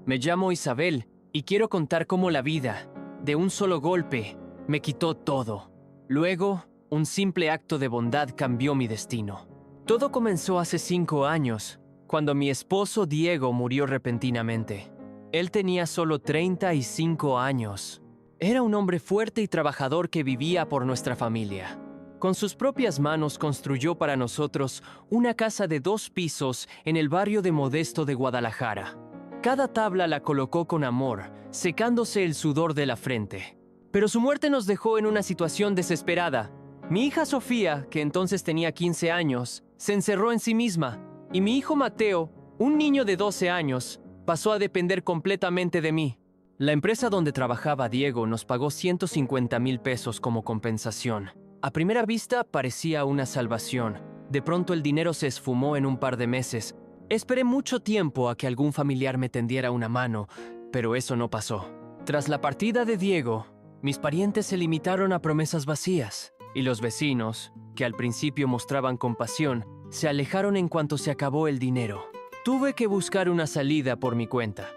Me llamo Isabel y quiero contar cómo la vida, de un solo golpe, me quitó todo. Luego, un simple acto de bondad cambió mi destino. Todo comenzó hace 5 años, cuando mi esposo Diego murió repentinamente. Él tenía solo 35 años. Era un hombre fuerte y trabajador que vivía por nuestra familia. Con sus propias manos construyó para nosotros una casa de 2 pisos en el barrio de Modesto de Guadalajara. Cada tabla la colocó con amor, secándose el sudor de la frente. Pero su muerte nos dejó en una situación desesperada. Mi hija Sofía, que entonces tenía 15 años, se encerró en sí misma, y mi hijo Mateo, un niño de 12 años, pasó a depender completamente de mí. La empresa donde trabajaba Diego nos pagó 150,000 pesos como compensación. A primera vista parecía una salvación. De pronto el dinero se esfumó en un par de meses. Esperé mucho tiempo a que algún familiar me tendiera una mano, pero eso no pasó. Tras la partida de Diego, mis parientes se limitaron a promesas vacías, y los vecinos, que al principio mostraban compasión, se alejaron en cuanto se acabó el dinero. Tuve que buscar una salida por mi cuenta.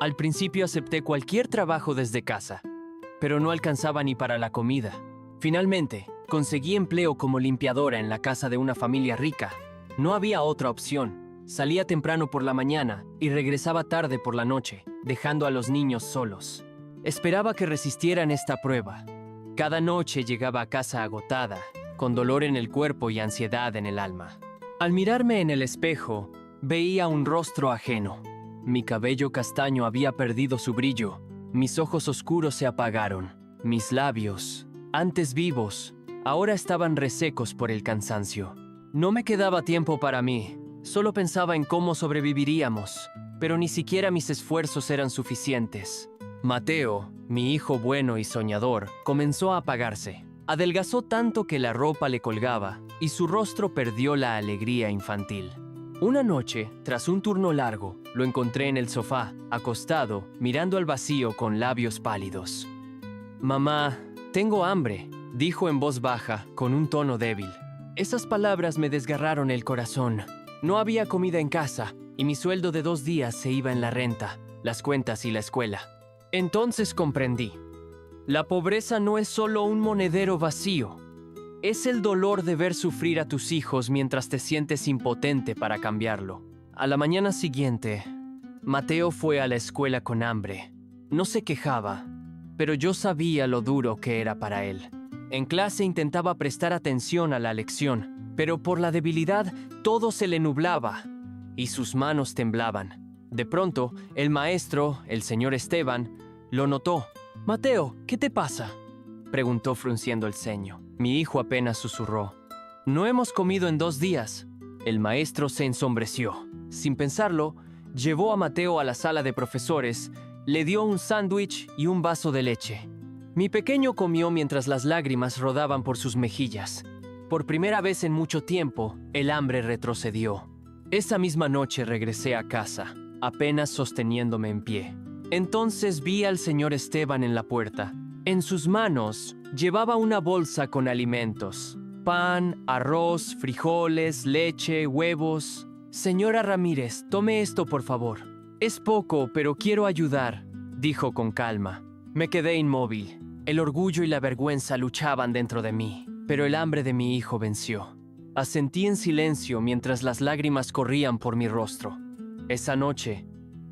Al principio acepté cualquier trabajo desde casa, pero no alcanzaba ni para la comida. Finalmente, conseguí empleo como limpiadora en la casa de una familia rica. No había otra opción. Salía temprano por la mañana y regresaba tarde por la noche, dejando a los niños solos. Esperaba que resistieran esta prueba. Cada noche llegaba a casa agotada, con dolor en el cuerpo y ansiedad en el alma. Al mirarme en el espejo, veía un rostro ajeno. Mi cabello castaño había perdido su brillo, mis ojos oscuros se apagaron, mis labios, antes vivos, ahora estaban resecos por el cansancio. No me quedaba tiempo para mí. Solo pensaba en cómo sobreviviríamos, pero ni siquiera mis esfuerzos eran suficientes. Mateo, mi hijo bueno y soñador, comenzó a apagarse. Adelgazó tanto que la ropa le colgaba y su rostro perdió la alegría infantil. Una noche, tras un turno largo, lo encontré en el sofá, acostado, mirando al vacío con labios pálidos. «Mamá, tengo hambre», dijo en voz baja, con un tono débil. Esas palabras me desgarraron el corazón. No había comida en casa, y mi sueldo de 2 días se iba en la renta, las cuentas y la escuela. Entonces comprendí. La pobreza no es solo un monedero vacío. Es el dolor de ver sufrir a tus hijos mientras te sientes impotente para cambiarlo. A la mañana siguiente, Mateo fue a la escuela con hambre. No se quejaba, pero yo sabía lo duro que era para él. En clase intentaba prestar atención a la lección, pero por la debilidad todo se le nublaba y sus manos temblaban. De pronto, el maestro, el señor Esteban, lo notó. «Mateo, ¿qué te pasa?», preguntó frunciendo el ceño. Mi hijo apenas susurró. «No hemos comido en 2 días». El maestro se ensombreció. Sin pensarlo, llevó a Mateo a la sala de profesores, le dio un sándwich y un vaso de leche. Mi pequeño comió mientras las lágrimas rodaban por sus mejillas. Por primera vez en mucho tiempo, el hambre retrocedió. Esa misma noche regresé a casa, apenas sosteniéndome en pie. Entonces vi al señor Esteban en la puerta. En sus manos llevaba una bolsa con alimentos. Pan, arroz, frijoles, leche, huevos. «Señora Ramírez, tome esto por favor». «Es poco, pero quiero ayudar», dijo con calma. Me quedé inmóvil. El orgullo y la vergüenza luchaban dentro de mí, pero el hambre de mi hijo venció. Asentí en silencio mientras las lágrimas corrían por mi rostro. Esa noche,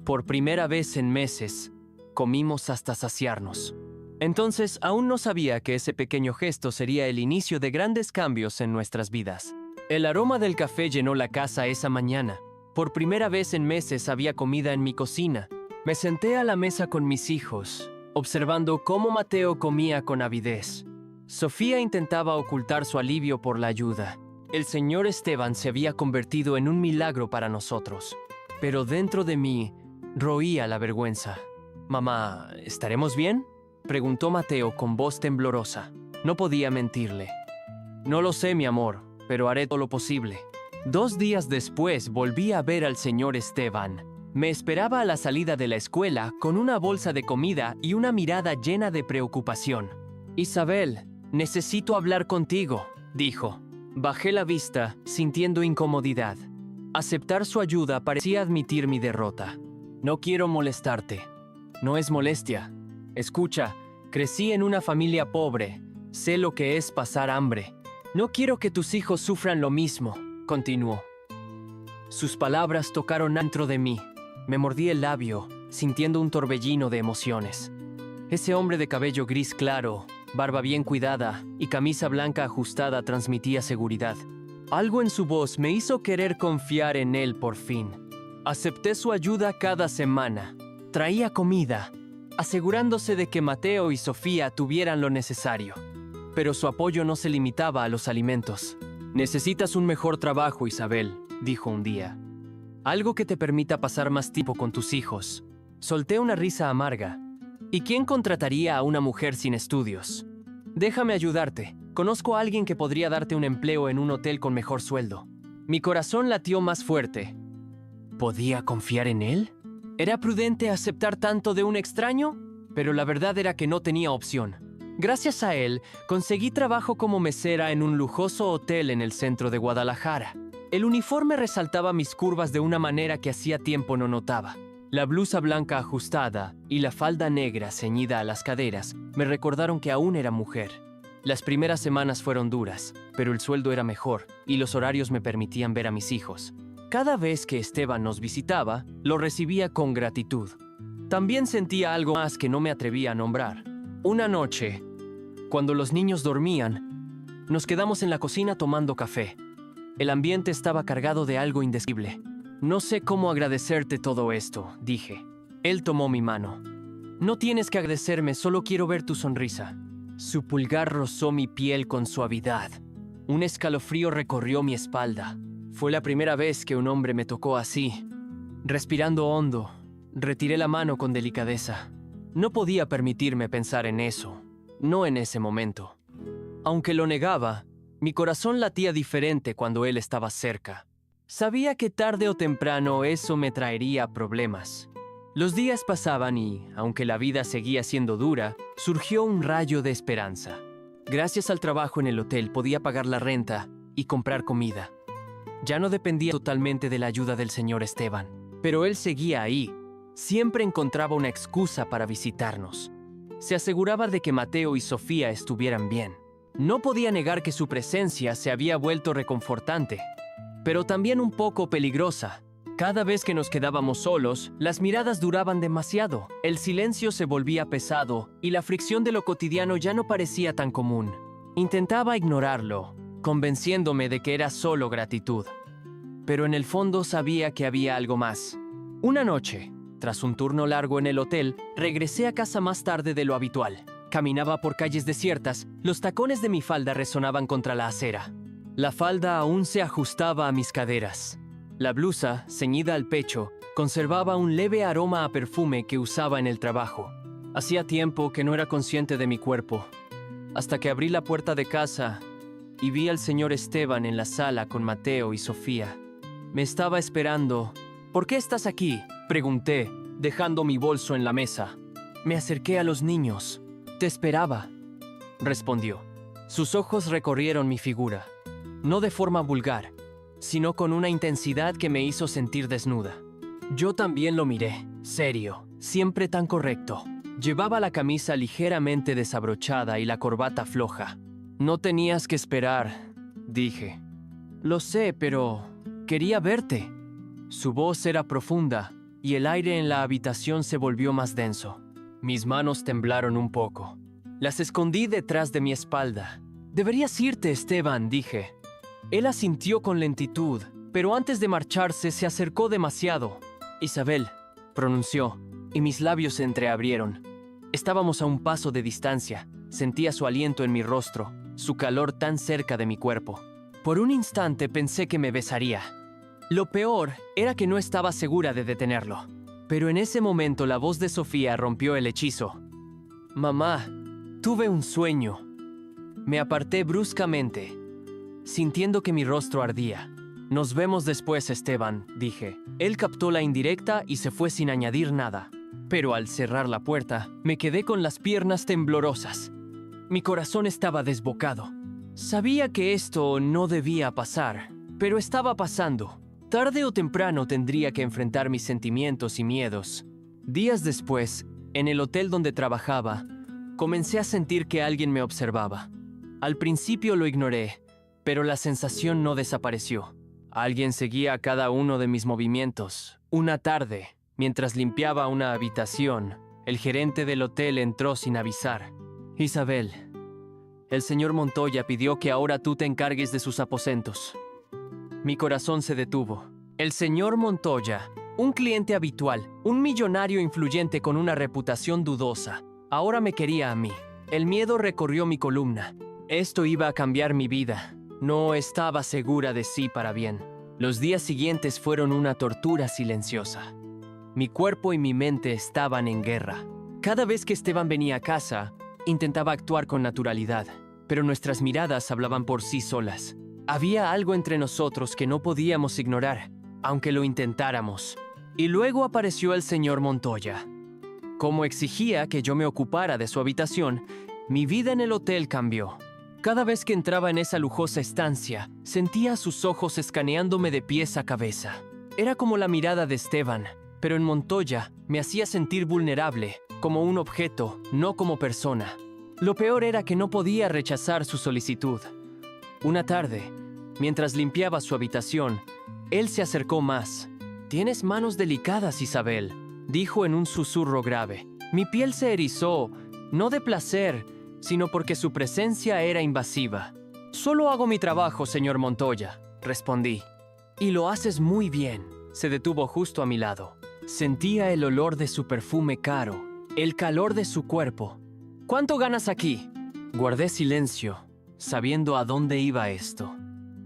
por primera vez en meses, comimos hasta saciarnos. Entonces aún no sabía que ese pequeño gesto sería el inicio de grandes cambios en nuestras vidas. El aroma del café llenó la casa esa mañana. Por primera vez en meses había comida en mi cocina. Me senté a la mesa con mis hijos, observando cómo Mateo comía con avidez. Sofía intentaba ocultar su alivio por la ayuda. El señor Esteban se había convertido en un milagro para nosotros. Pero dentro de mí roía la vergüenza. «Mamá, ¿estaremos bien?», preguntó Mateo con voz temblorosa. No podía mentirle. «No lo sé, mi amor, pero haré todo lo posible». 2 días después volví a ver al señor Esteban. Me esperaba a la salida de la escuela con una bolsa de comida y una mirada llena de preocupación. «Isabel, necesito hablar contigo», dijo. Bajé la vista, sintiendo incomodidad. Aceptar su ayuda parecía admitir mi derrota. No quiero molestarte. No es molestia. Escucha, crecí en una familia pobre. Sé lo que es pasar hambre. No quiero que tus hijos sufran lo mismo, continuó. Sus palabras tocaron dentro de mí. Me mordí el labio, sintiendo un torbellino de emociones. Ese hombre de cabello gris claro, barba bien cuidada y camisa blanca ajustada transmitía seguridad. Algo en su voz me hizo querer confiar en él por fin. Acepté su ayuda cada semana. Traía comida, asegurándose de que Mateo y Sofía tuvieran lo necesario. Pero su apoyo no se limitaba a los alimentos. Necesitas un mejor trabajo, Isabel, dijo un día. Algo que te permita pasar más tiempo con tus hijos. Solté una risa amarga. ¿Y quién contrataría a una mujer sin estudios? Déjame ayudarte. Conozco a alguien que podría darte un empleo en un hotel con mejor sueldo. Mi corazón latió más fuerte. ¿Podía confiar en él? ¿Era prudente aceptar tanto de un extraño? Pero la verdad era que no tenía opción. Gracias a él, conseguí trabajo como mesera en un lujoso hotel en el centro de Guadalajara. El uniforme resaltaba mis curvas de una manera que hacía tiempo no notaba. La blusa blanca ajustada y la falda negra ceñida a las caderas me recordaron que aún era mujer. Las primeras semanas fueron duras, pero el sueldo era mejor y los horarios me permitían ver a mis hijos. Cada vez que Esteban nos visitaba, lo recibía con gratitud. También sentía algo más que no me atrevía a nombrar. Una noche, cuando los niños dormían, nos quedamos en la cocina tomando café. El ambiente estaba cargado de algo indescriptible. No sé cómo agradecerte todo esto, dije. Él tomó mi mano. No tienes que agradecerme, solo quiero ver tu sonrisa. Su pulgar rozó mi piel con suavidad. Un escalofrío recorrió mi espalda. Fue la primera vez que un hombre me tocó así. Respirando hondo, retiré la mano con delicadeza. No podía permitirme pensar en eso. No en ese momento. Aunque lo negaba, mi corazón latía diferente cuando él estaba cerca. Sabía que tarde o temprano eso me traería problemas. Los días pasaban y, aunque la vida seguía siendo dura, surgió un rayo de esperanza. Gracias al trabajo en el hotel podía pagar la renta y comprar comida. Ya no dependía totalmente de la ayuda del señor Esteban, pero él seguía ahí. Siempre encontraba una excusa para visitarnos. Se aseguraba de que Mateo y Sofía estuvieran bien. No podía negar que su presencia se había vuelto reconfortante, pero también un poco peligrosa. Cada vez que nos quedábamos solos, las miradas duraban demasiado, el silencio se volvía pesado y la fricción de lo cotidiano ya no parecía tan común. Intentaba ignorarlo, convenciéndome de que era solo gratitud. Pero en el fondo sabía que había algo más. Una noche, tras un turno largo en el hotel, regresé a casa más tarde de lo habitual. Caminaba por calles desiertas, los tacones de mi falda resonaban contra la acera. La falda aún se ajustaba a mis caderas. La blusa, ceñida al pecho, conservaba un leve aroma a perfume que usaba en el trabajo. Hacía tiempo que no era consciente de mi cuerpo, hasta que abrí la puerta de casa y vi al señor Esteban en la sala con Mateo y Sofía. Me estaba esperando. ¿Por qué estás aquí?, pregunté, dejando mi bolso en la mesa. Me acerqué a los niños. Te esperaba, respondió. Sus ojos recorrieron mi figura, no de forma vulgar, sino con una intensidad que me hizo sentir desnuda. Yo también lo miré, serio, siempre tan correcto. Llevaba la camisa ligeramente desabrochada y la corbata floja. No tenías que esperar, dije. Lo sé, pero quería verte. Su voz era profunda y el aire en la habitación se volvió más denso. Mis manos temblaron un poco. Las escondí detrás de mi espalda. Deberías irte, Esteban, dije. Él asintió con lentitud, pero antes de marcharse se acercó demasiado. Isabel, pronunció, y mis labios se entreabrieron. Estábamos a un paso de distancia. Sentía su aliento en mi rostro, su calor tan cerca de mi cuerpo. Por un instante pensé que me besaría. Lo peor era que no estaba segura de detenerlo. Pero en ese momento la voz de Sofía rompió el hechizo. Mamá, tuve un sueño. Me aparté bruscamente, sintiendo que mi rostro ardía. Nos vemos después, Esteban, dije. Él captó la indirecta y se fue sin añadir nada. Pero al cerrar la puerta, me quedé con las piernas temblorosas. Mi corazón estaba desbocado. Sabía que esto no debía pasar, pero estaba pasando. Tarde o temprano tendría que enfrentar mis sentimientos y miedos. Días después, en el hotel donde trabajaba, comencé a sentir que alguien me observaba. Al principio lo ignoré, pero la sensación no desapareció. Alguien seguía cada uno de mis movimientos. Una tarde, mientras limpiaba una habitación, el gerente del hotel entró sin avisar. Isabel, el señor Montoya pidió que ahora tú te encargues de sus aposentos. Mi corazón se detuvo. El señor Montoya, un cliente habitual, un millonario influyente con una reputación dudosa, ahora me quería a mí. El miedo recorrió mi columna. Esto iba a cambiar mi vida. No estaba segura de sí para bien. Los días siguientes fueron una tortura silenciosa. Mi cuerpo y mi mente estaban en guerra. Cada vez que Esteban venía a casa, intentaba actuar con naturalidad, pero nuestras miradas hablaban por sí solas. Había algo entre nosotros que no podíamos ignorar, aunque lo intentáramos. Y luego apareció el señor Montoya. Como exigía que yo me ocupara de su habitación, mi vida en el hotel cambió. Cada vez que entraba en esa lujosa estancia, sentía sus ojos escaneándome de pies a cabeza. Era como la mirada de Esteban, pero en Montoya me hacía sentir vulnerable, como un objeto, no como persona. Lo peor era que no podía rechazar su solicitud. Una tarde, mientras limpiaba su habitación, él se acercó más. «Tienes manos delicadas, Isabel», dijo en un susurro grave. Mi piel se erizó, no de placer, sino porque su presencia era invasiva. «Solo hago mi trabajo, señor Montoya», respondí. «Y lo haces muy bien». Se detuvo justo a mi lado. Sentía el olor de su perfume caro, el calor de su cuerpo. «¿Cuánto ganas aquí?» Guardé silencio, sabiendo a dónde iba esto.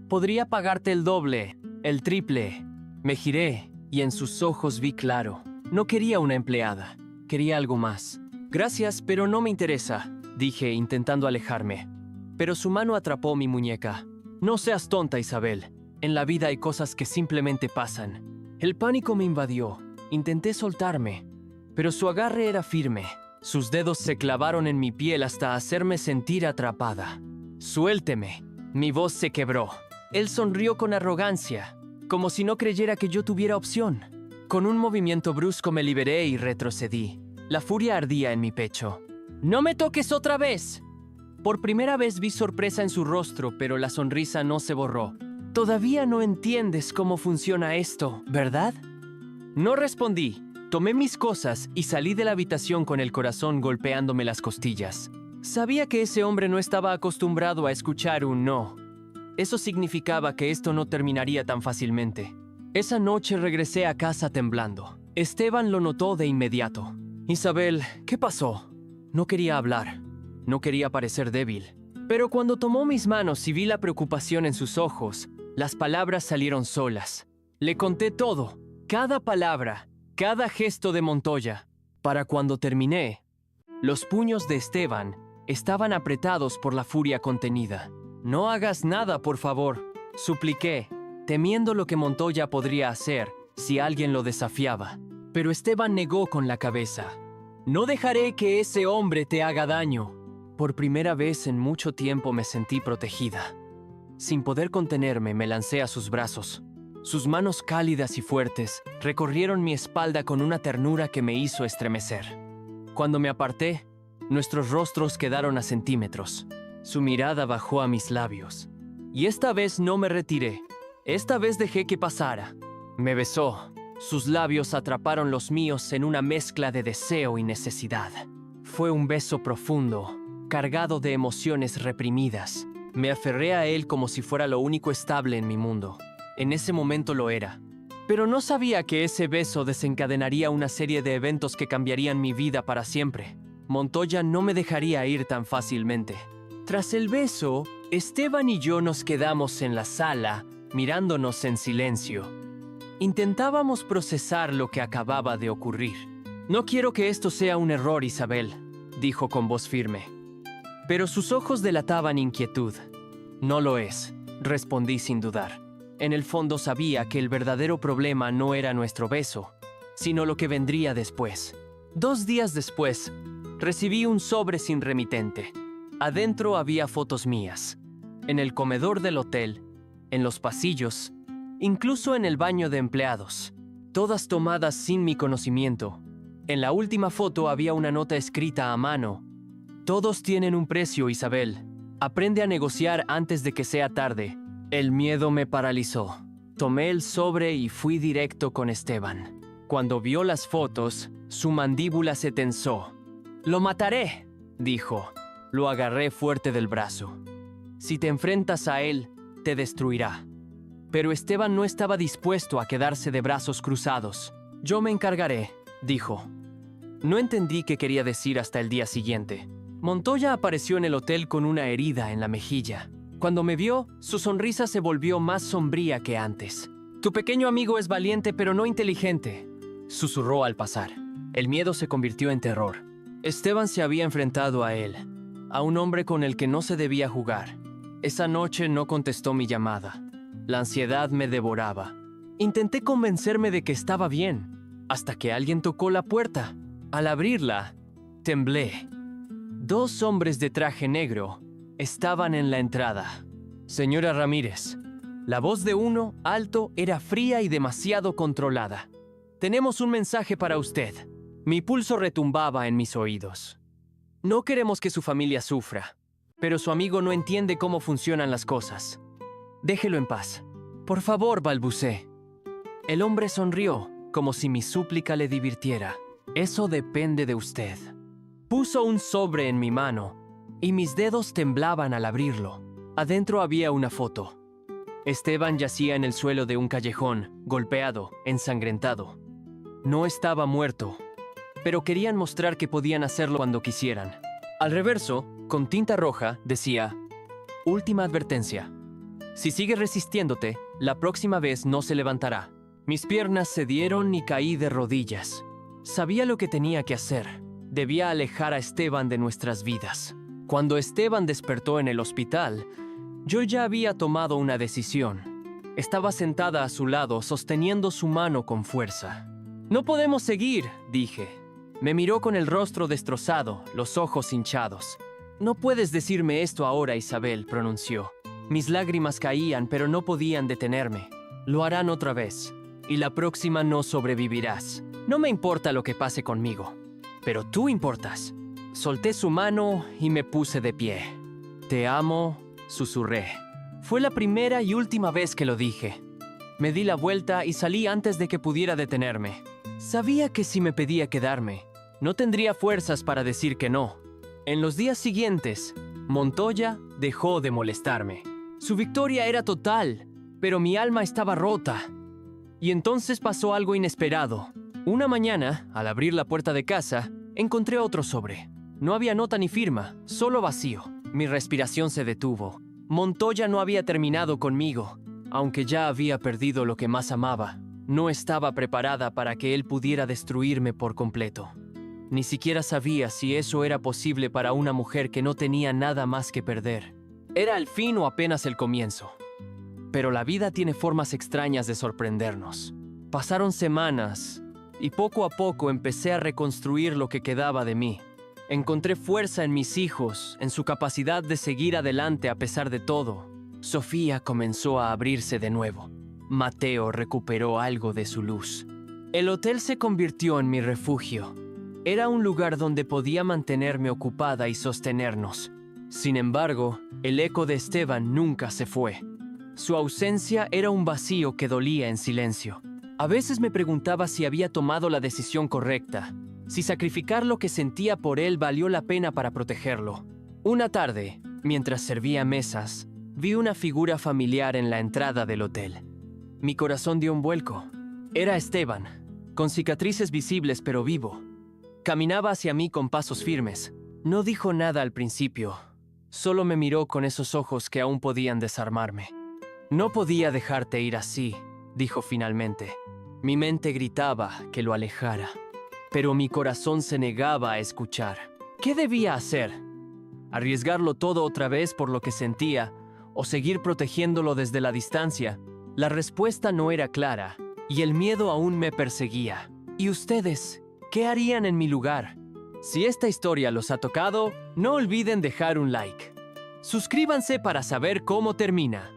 «Podría pagarte el doble, el triple». Me giré y en sus ojos vi claro. No quería una empleada, quería algo más. «Gracias, pero no me interesa», dije intentando alejarme. Pero su mano atrapó mi muñeca. «No seas tonta, Isabel. En la vida hay cosas que simplemente pasan». El pánico me invadió. Intenté soltarme, pero su agarre era firme. Sus dedos se clavaron en mi piel hasta hacerme sentir atrapada. «Suélteme». Mi voz se quebró. Él sonrió con arrogancia, como si no creyera que yo tuviera opción. Con un movimiento brusco me liberé y retrocedí. La furia ardía en mi pecho. «¡No me toques otra vez!» Por primera vez vi sorpresa en su rostro, pero la sonrisa no se borró. «Todavía no entiendes cómo funciona esto, ¿verdad?» No respondí. Tomé mis cosas y salí de la habitación con el corazón golpeándome las costillas. Sabía que ese hombre no estaba acostumbrado a escuchar un no. Eso significaba que esto no terminaría tan fácilmente. Esa noche regresé a casa temblando. Esteban lo notó de inmediato. «Isabel, ¿qué pasó?» No quería hablar. No quería parecer débil. Pero cuando tomó mis manos y vi la preocupación en sus ojos, las palabras salieron solas. Le conté todo, cada palabra, cada gesto de Montoya. Para cuando terminé, los puños de Esteban estaban apretados por la furia contenida. «No hagas nada, por favor», supliqué, temiendo lo que Montoya podría hacer si alguien lo desafiaba. Pero Esteban negó con la cabeza. «No dejaré que ese hombre te haga daño». Por primera vez en mucho tiempo me sentí protegida. Sin poder contenerme, me lancé a sus brazos. Sus manos cálidas y fuertes recorrieron mi espalda con una ternura que me hizo estremecer. Cuando me aparté, nuestros rostros quedaron a centímetros. Su mirada bajó a mis labios. Y esta vez no me retiré. Esta vez dejé que pasara. Me besó. Sus labios atraparon los míos en una mezcla de deseo y necesidad. Fue un beso profundo, cargado de emociones reprimidas. Me aferré a él como si fuera lo único estable en mi mundo. En ese momento lo era. Pero no sabía que ese beso desencadenaría una serie de eventos que cambiarían mi vida para siempre. Montoya no me dejaría ir tan fácilmente. Tras el beso, Esteban y yo nos quedamos en la sala, mirándonos en silencio. Intentábamos procesar lo que acababa de ocurrir. «No quiero que esto sea un error, Isabel», dijo con voz firme. Pero sus ojos delataban inquietud. «No lo es», respondí sin dudar. En el fondo sabía que el verdadero problema no era nuestro beso, sino lo que vendría después. 2 días después, recibí un sobre sin remitente. Adentro había fotos mías. En el comedor del hotel, en los pasillos, incluso en el baño de empleados, todas tomadas sin mi conocimiento. En la última foto había una nota escrita a mano. Todos tienen un precio, Isabel. Aprende a negociar antes de que sea tarde. El miedo me paralizó. Tomé el sobre y fui directo con Esteban. Cuando vio las fotos, su mandíbula se tensó. «Lo mataré», dijo. Lo agarré fuerte del brazo. «Si te enfrentas a él, te destruirá». Pero Esteban no estaba dispuesto a quedarse de brazos cruzados. «Yo me encargaré», dijo. No entendí qué quería decir hasta el día siguiente. Montoya apareció en el hotel con una herida en la mejilla. Cuando me vio, su sonrisa se volvió más sombría que antes. «Tu pequeño amigo es valiente pero no inteligente», susurró al pasar. El miedo se convirtió en terror. Esteban se había enfrentado a él, a un hombre con el que no se debía jugar. Esa noche no contestó mi llamada. La ansiedad me devoraba. Intenté convencerme de que estaba bien, hasta que alguien tocó la puerta. Al abrirla, temblé. 2 hombres de traje negro estaban en la entrada. «Señora Ramírez». La voz de uno, alto, era fría y demasiado controlada. «Tenemos un mensaje para usted». Mi pulso retumbaba en mis oídos. «No queremos que su familia sufra, pero su amigo no entiende cómo funcionan las cosas. Déjelo en paz. Por favor», balbucé. El hombre sonrió, como si mi súplica le divirtiera. «Eso depende de usted». Puso un sobre en mi mano, y mis dedos temblaban al abrirlo. Adentro había una foto. Esteban yacía en el suelo de un callejón, golpeado, ensangrentado. No estaba muerto, pero querían mostrar que podían hacerlo cuando quisieran. Al reverso, con tinta roja, decía: «Última advertencia. Si sigues resistiéndote, la próxima vez no se levantará». Mis piernas cedieron y caí de rodillas. Sabía lo que tenía que hacer. Debía alejar a Esteban de nuestras vidas. Cuando Esteban despertó en el hospital, yo ya había tomado una decisión. Estaba sentada a su lado, sosteniendo su mano con fuerza. «No podemos seguir», dije. Me miró con el rostro destrozado, los ojos hinchados. «No puedes decirme esto ahora, Isabel», pronunció. Mis lágrimas caían, pero no podían detenerme. «Lo harán otra vez, y la próxima no sobrevivirás. No me importa lo que pase conmigo, pero tú importas». Solté su mano y me puse de pie. «Te amo», susurré. Fue la primera y última vez que lo dije. Me di la vuelta y salí antes de que pudiera detenerme. Sabía que si me pedía quedarme, no tendría fuerzas para decir que no. En los días siguientes, Montoya dejó de molestarme. Su victoria era total, pero mi alma estaba rota. Y entonces pasó algo inesperado. Una mañana, al abrir la puerta de casa, encontré otro sobre. No había nota ni firma, solo vacío. Mi respiración se detuvo. Montoya no había terminado conmigo, aunque ya había perdido lo que más amaba. No estaba preparada para que él pudiera destruirme por completo. Ni siquiera sabía si eso era posible para una mujer que no tenía nada más que perder. ¿Era el fin o apenas el comienzo? Pero la vida tiene formas extrañas de sorprendernos. Pasaron semanas, y poco a poco empecé a reconstruir lo que quedaba de mí. Encontré fuerza en mis hijos, en su capacidad de seguir adelante a pesar de todo. Sofía comenzó a abrirse de nuevo. Mateo recuperó algo de su luz. El hotel se convirtió en mi refugio. Era un lugar donde podía mantenerme ocupada y sostenernos. Sin embargo, el eco de Esteban nunca se fue. Su ausencia era un vacío que dolía en silencio. A veces me preguntaba si había tomado la decisión correcta, si sacrificar lo que sentía por él valió la pena para protegerlo. Una tarde, mientras servía mesas, vi una figura familiar en la entrada del hotel. Mi corazón dio un vuelco. Era Esteban, con cicatrices visibles pero vivo. Caminaba hacia mí con pasos firmes. No dijo nada al principio, solo me miró con esos ojos que aún podían desarmarme. «No podía dejarte ir así», dijo finalmente. Mi mente gritaba que lo alejara, pero mi corazón se negaba a escuchar. ¿Qué debía hacer? ¿Arriesgarlo todo otra vez por lo que sentía o seguir protegiéndolo desde la distancia? La respuesta no era clara y el miedo aún me perseguía. ¿Y ustedes? ¿Qué harían en mi lugar? Si esta historia los ha tocado, no olviden dejar un like. Suscríbanse para saber cómo termina.